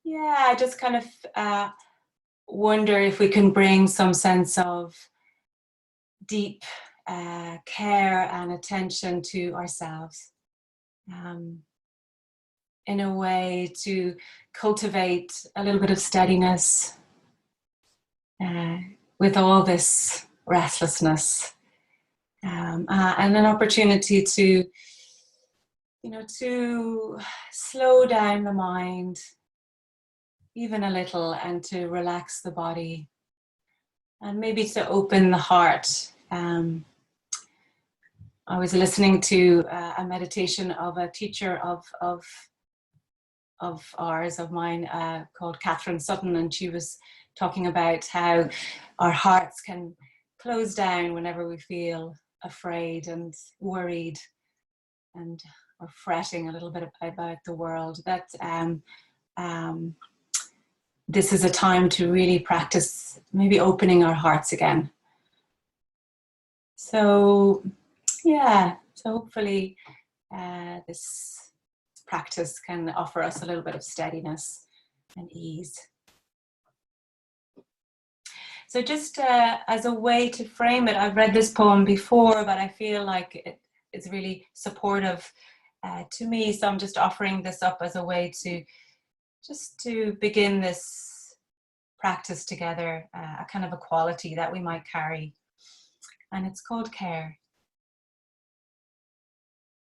Yeah, I just kind of wonder if we can bring some sense of deep care and attention to ourselves, in a way to cultivate a little bit of steadiness with all this restlessness, and an opportunity to, to slow down the mind even a little and to relax the body and maybe to open the heart. I was listening to a meditation of a teacher of mine, called Catherine Sutton, and she was talking about how our hearts can close down whenever we feel afraid and worried and or fretting a little bit about the world. That this is a time to really practice maybe opening our hearts again. So yeah, so hopefully this practice can offer us a little bit of steadiness and ease. So just as a way to frame it, I've read this poem before, but I feel like it's really supportive to me. So I'm just offering this up as a way to begin this practice together, a kind of a quality that we might carry. And it's called care.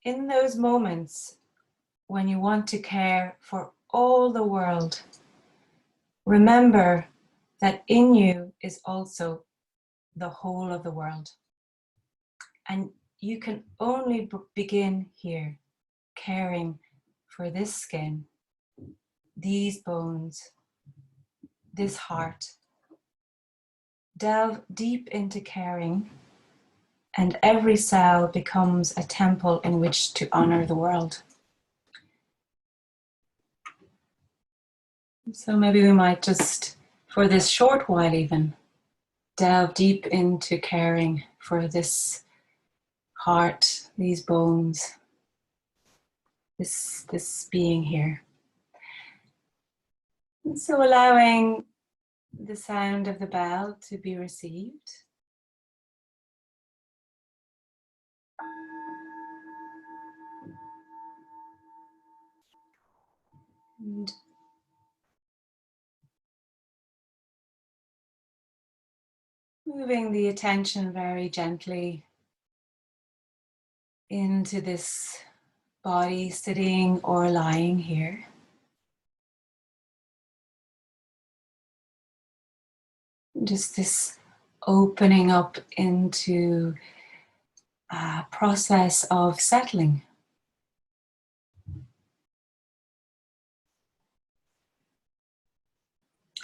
In those moments when you want to care for all the world, remember that in you is also the whole of the world. And you can only begin here, caring for this skin, these bones, this heart. Delve deep into caring, and every cell becomes a temple in which to honor the world. So maybe we might just, for this short while even, delve deep into caring for this heart, these bones, this being here. And so allowing the sound of the bell to be received. And moving the attention very gently into this body sitting or lying here. Just this opening up into a process of settling.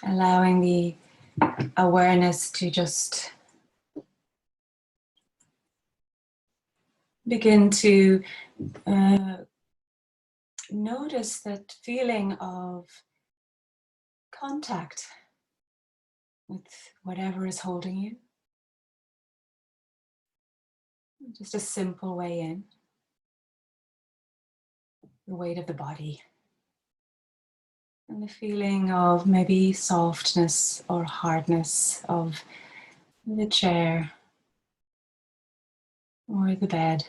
Allowing the awareness to just begin to notice that feeling of contact with whatever is holding you. Just a simple way in. The weight of the body. And the feeling of maybe softness or hardness of the chair or the bed.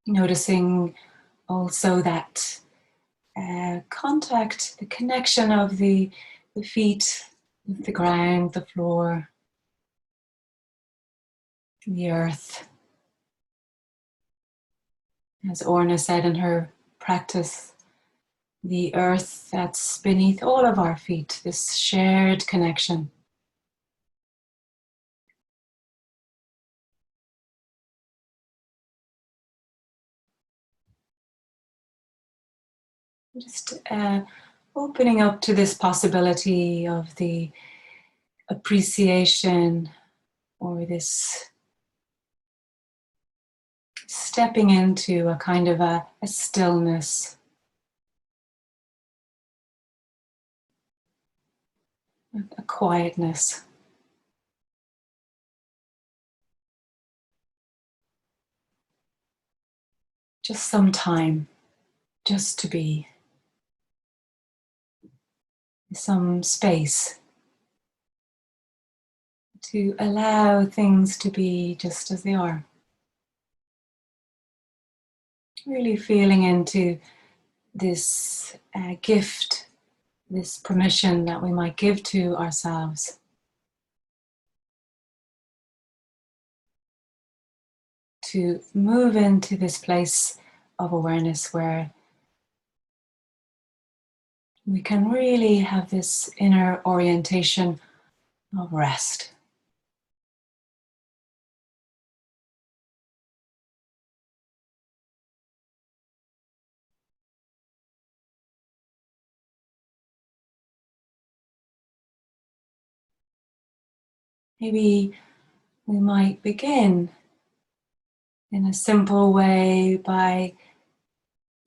Noticing also that contact, the connection of the feet, the ground, the floor, the earth. As Orna said in her practice, the earth that's beneath all of our feet, this shared connection. Just opening up to this possibility of the appreciation or this stepping into a kind of a stillness, a quietness. just some time, just to be, some space to allow things to be just as they are. Really feeling into this gift, this permission that we might give to ourselves to move into this place of awareness where we can really have this inner orientation of rest. Maybe we might begin in a simple way by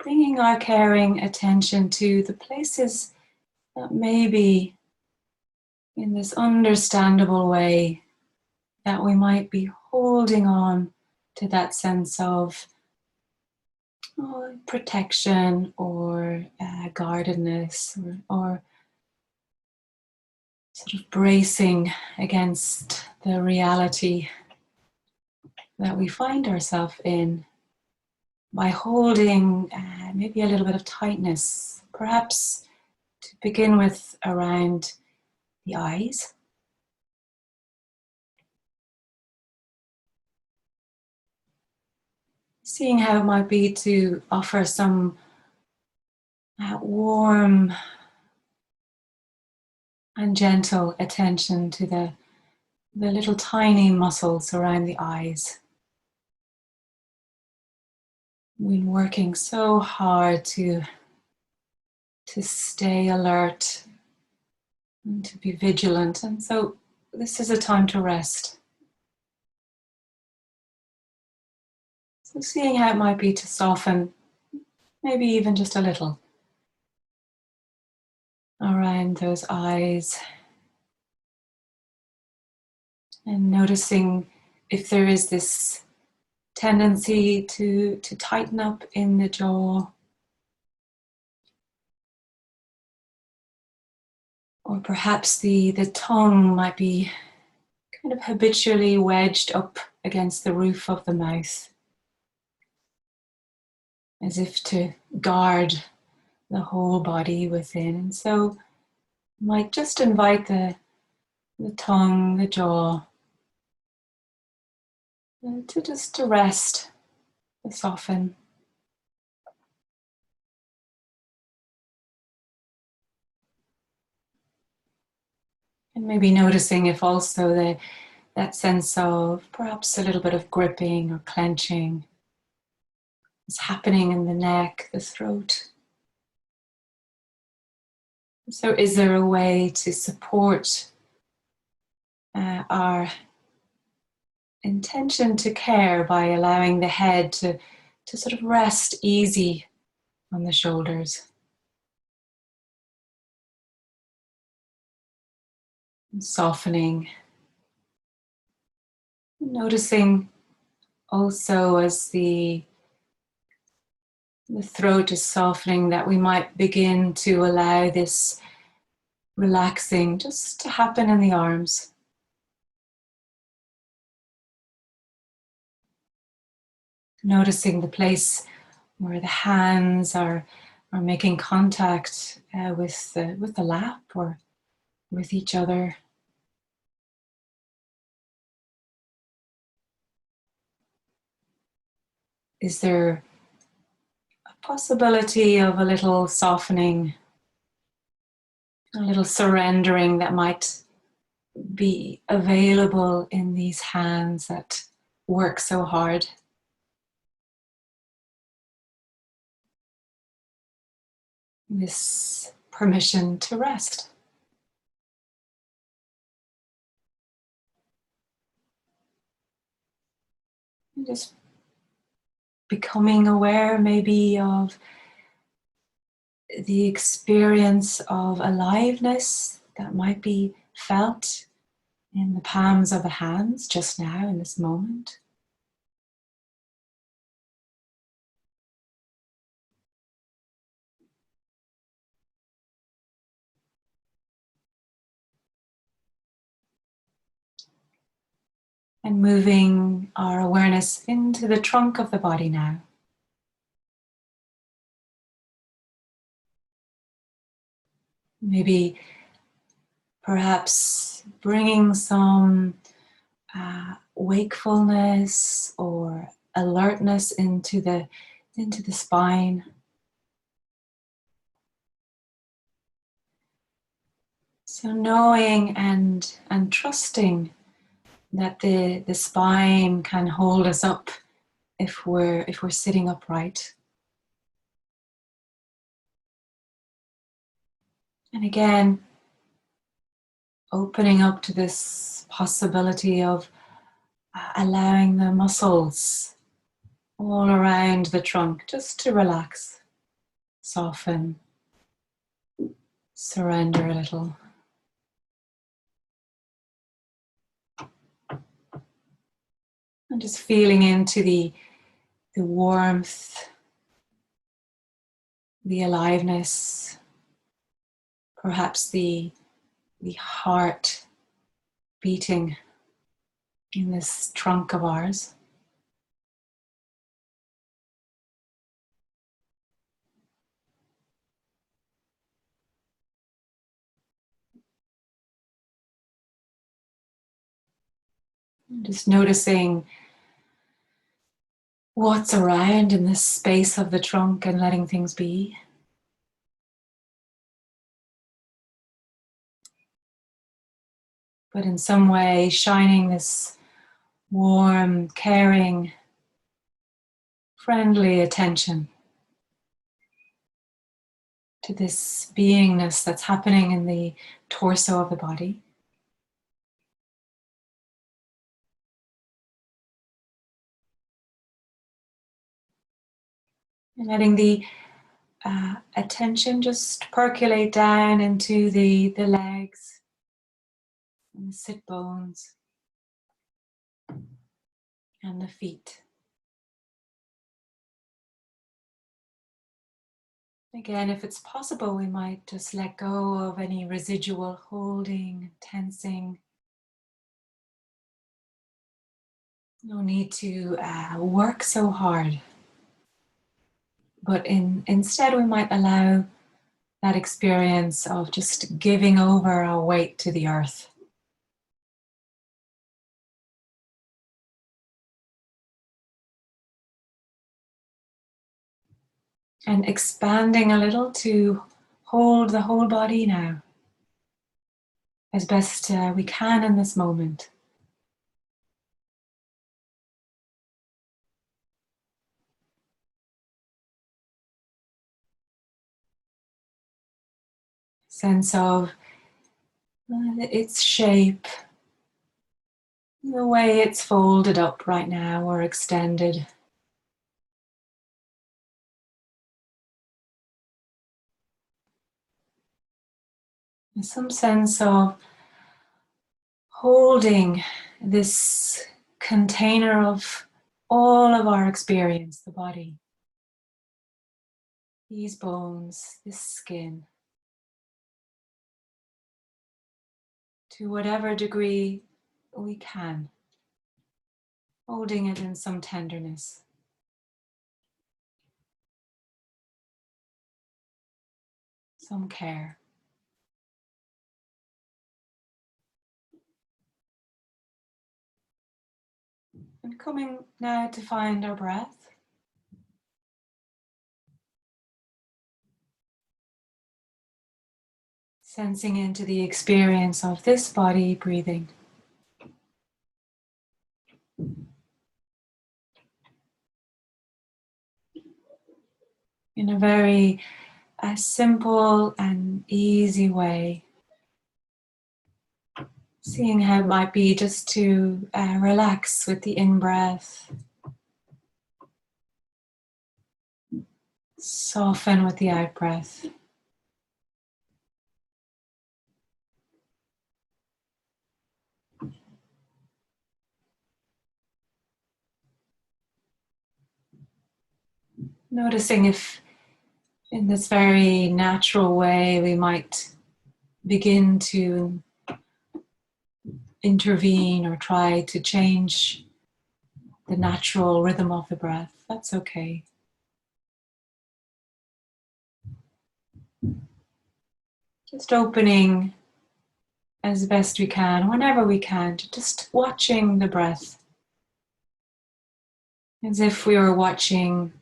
bringing our caring attention to the places that maybe in this understandable way that we might be holding on to that sense of protection or guardedness or sort of bracing against the reality that we find ourselves in by holding maybe a little bit of tightness, perhaps to begin with around the eyes. Seeing how it might be to offer some warm and gentle attention to the little tiny muscles around the eyes. We've been working so hard to stay alert and to be vigilant, and so this is a time to rest. So seeing how it might be to soften, maybe even just a little, around those eyes, and noticing if there is this tendency to tighten up in the jaw, or perhaps the tongue might be kind of habitually wedged up against the roof of the mouth, as if to guard the whole body within. And so you might just invite the tongue, the jaw, to rest, to soften. And maybe noticing if also that sense of perhaps a little bit of gripping or clenching is happening in the neck, the throat. So is there a way to support our intention to care by allowing the head to sort of rest easy on the shoulders? And softening. Noticing also as the throat is softening that we might begin to allow this relaxing just to happen in the arms. Noticing the place where the hands are making contact with the lap or with each other. Is there a possibility of a little softening, a little surrendering that might be available in these hands that work so hard? This permission to rest. And just becoming aware maybe of the experience of aliveness that might be felt in the palms of the hands just now in this moment. And moving our awareness into the trunk of the body now. Maybe perhaps bringing some wakefulness or alertness into the spine. So knowing and trusting that the spine can hold us up if we're sitting upright. And again, opening up to this possibility of allowing the muscles all around the trunk just to relax, soften, surrender a little. And just feeling into the warmth, the aliveness, perhaps the heart beating in this trunk of ours. Just noticing what's around in this space of the trunk and letting things be. But in some way shining this warm, caring, friendly attention to this beingness that's happening in the torso of the body. And letting the attention just percolate down into the legs and the sit bones and the feet. Again, if it's possible, we might just let go of any residual holding, tensing. No need to work so hard. But instead, we might allow that experience of just giving over our weight to the earth. And expanding a little to hold the whole body now, as best we can in this moment. Sense of its shape, the way it's folded up right now or extended. Some sense of holding this container of all of our experience, the body, these bones, this skin, to whatever degree we can, holding it in some tenderness. Some care. And coming now to find our breath. Sensing into the experience of this body breathing. In a very simple and easy way. Seeing how it might be just to relax with the in-breath. Soften with the out-breath. Noticing if in this very natural way we might begin to intervene or try to change the natural rhythm of the breath. That's okay. Just opening as best we can, whenever we can, to just watching the breath as if we were watching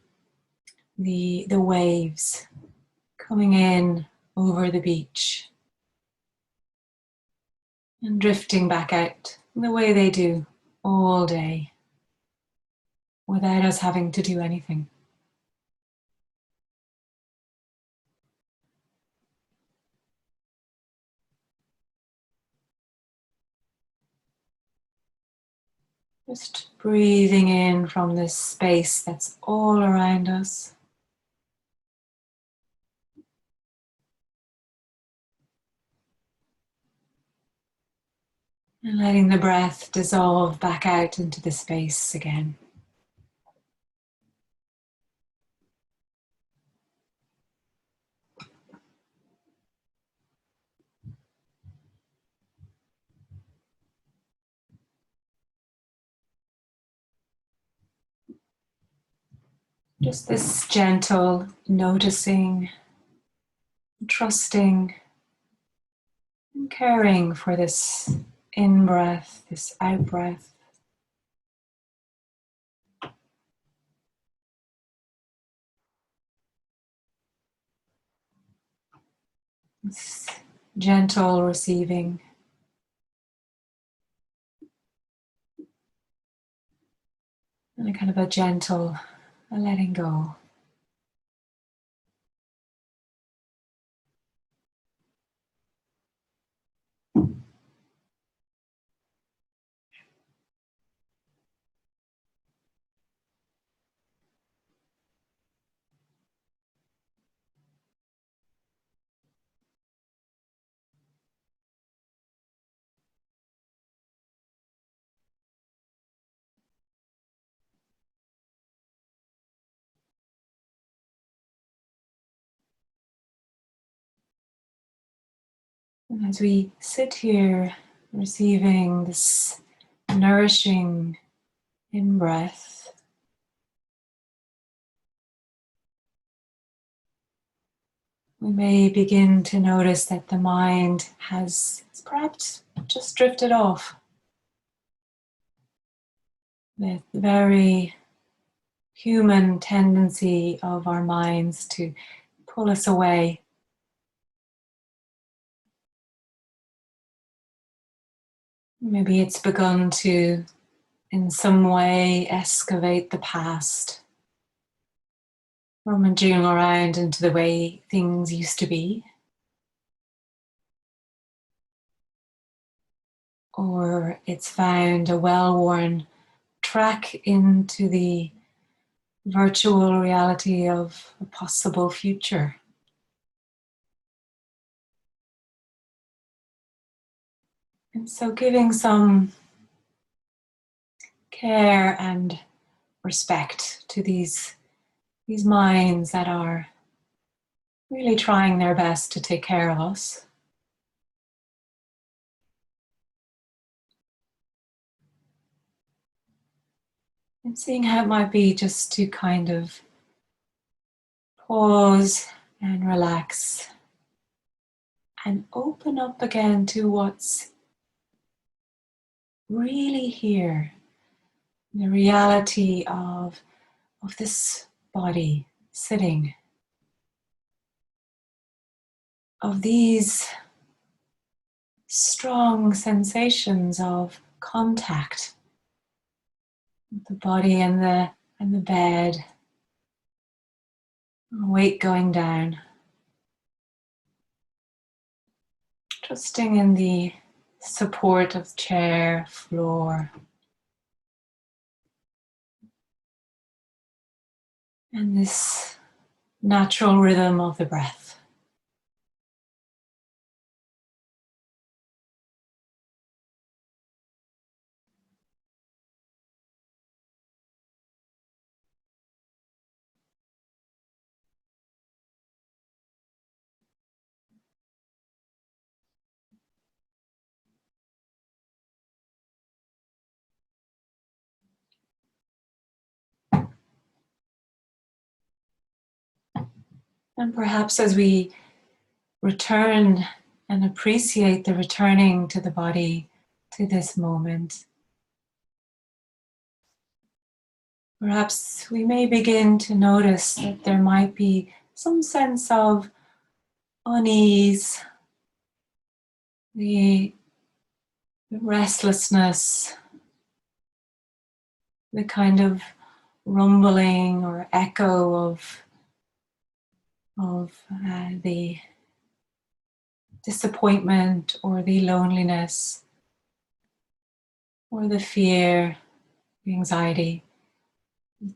the waves coming in over the beach and drifting back out the way they do all day without us having to do anything. Just breathing in from this space that's all around us. And letting the breath dissolve back out into the space again. Just this gentle noticing, trusting, and caring for this in-breath, this out-breath. This gentle receiving. And a kind of a gentle letting go. And as we sit here receiving this nourishing in-breath, we may begin to notice that the mind has perhaps just drifted off. The very human tendency of our minds to pull us away. Maybe it's begun to, in some way, excavate the past, rummaging around into the way things used to be. Or it's found a well-worn track into the virtual reality of a possible future. And so giving some care and respect to these minds that are really trying their best to take care of us. And seeing how it might be just to kind of pause and relax and open up again to what's really here, the reality of this body sitting, of these strong sensations of contact with the body and the bed, weight going down, trusting in the support of chair, floor, and this natural rhythm of the breath. And perhaps as we return and appreciate the returning to the body, to this moment, perhaps we may begin to notice that there might be some sense of unease, the restlessness, the kind of rumbling or echo of the disappointment or the loneliness or the fear, the anxiety,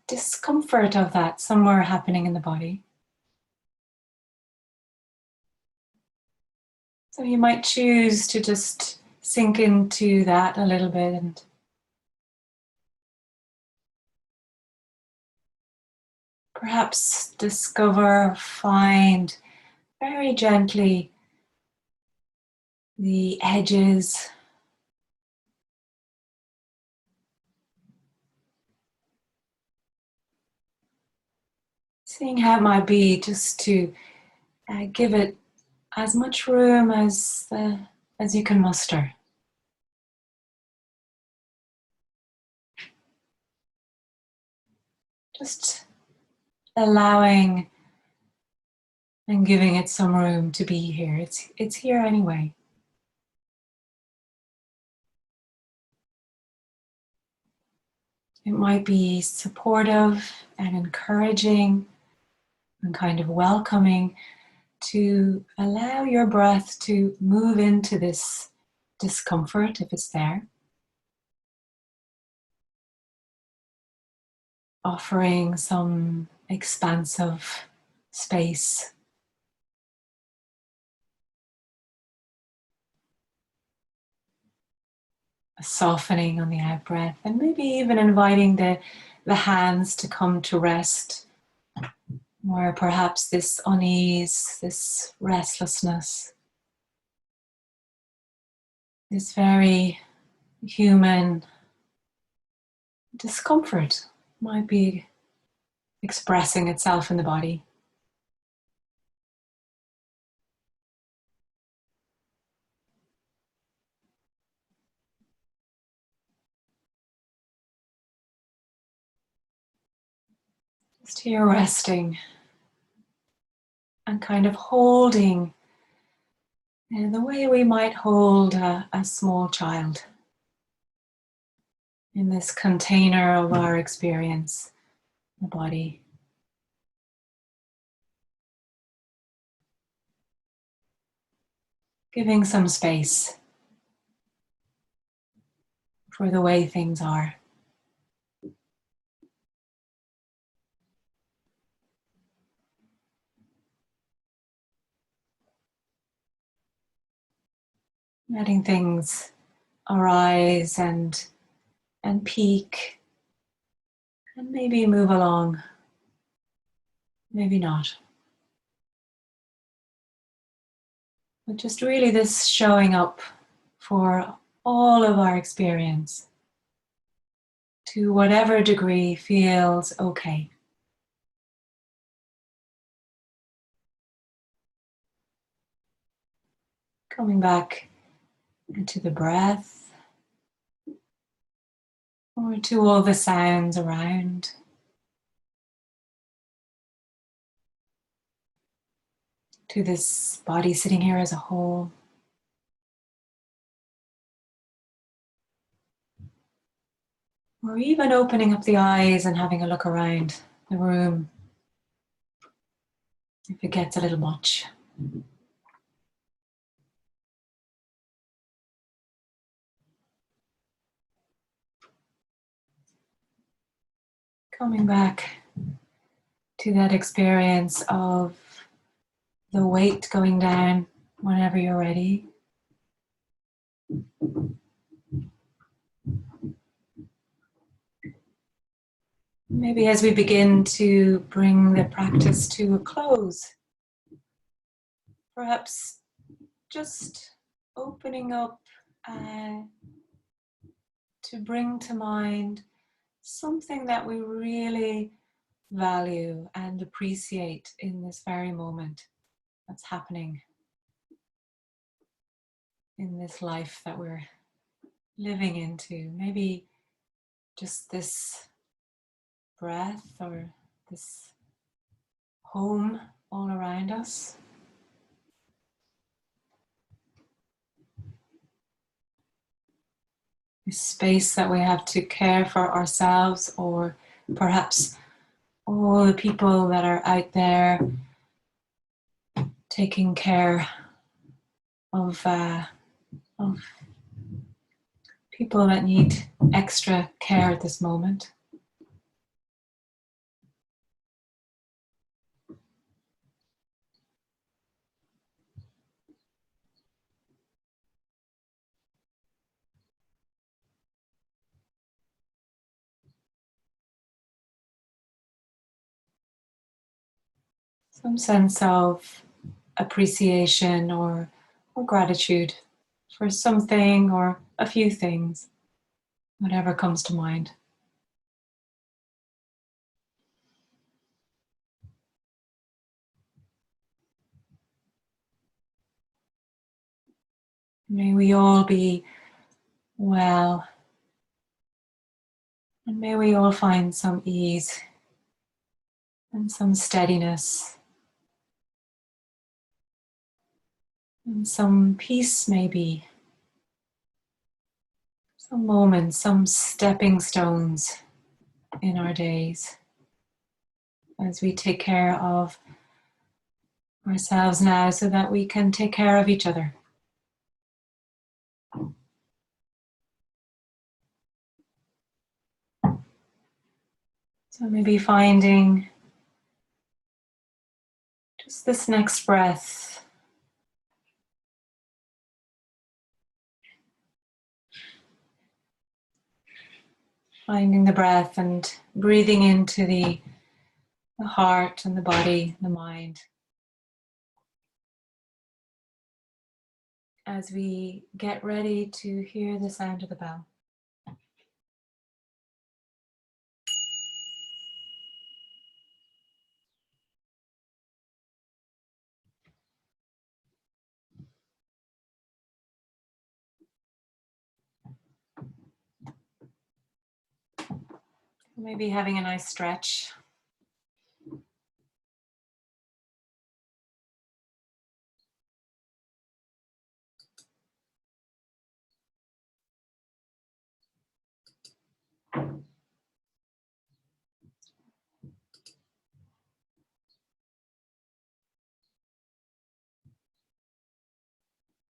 discomfort of that somewhere happening in the body. So you might choose to just sink into that a little bit and perhaps discover, find very gently the edges, seeing how it might be just to give it as much room as you can muster. Just allowing and giving it some room to be here. It's here anyway. It might be supportive and encouraging and kind of welcoming to allow your breath to move into this discomfort if it's there. Offering some expansive space. A softening on the out breath, and maybe even inviting the hands to come to rest, where perhaps this unease, this restlessness, this very human discomfort might be expressing itself in the body. Just here resting and kind of holding in the way we might hold a small child in this container of our experience, the body. Giving some space for the way things are. Letting things arise and peak and maybe move along, maybe not. But just really this showing up for all of our experience to whatever degree feels okay. Coming back into the breath or to all the sounds around. To this body sitting here as a whole. Or even opening up the eyes and having a look around the room if it gets a little much. Coming back to that experience of the weight going down whenever you're ready. Maybe as we begin to bring the practice to a close, perhaps just opening up to bring to mind something that we really value and appreciate in this very moment that's happening in this life that we're living into. Maybe just this breath or this home all around us. This space that we have to care for ourselves, or perhaps all the people that are out there taking care of people that need extra care at this moment. Some sense of appreciation or gratitude for something or a few things, whatever comes to mind. May we all be well, and may we all find some ease and some steadiness and some peace, maybe some moments, some stepping stones in our days as we take care of ourselves now so that we can take care of each other. So maybe finding just this next breath, finding the breath and breathing into the heart and the body, the mind, as we get ready to hear the sound of the bell. Maybe having a nice stretch.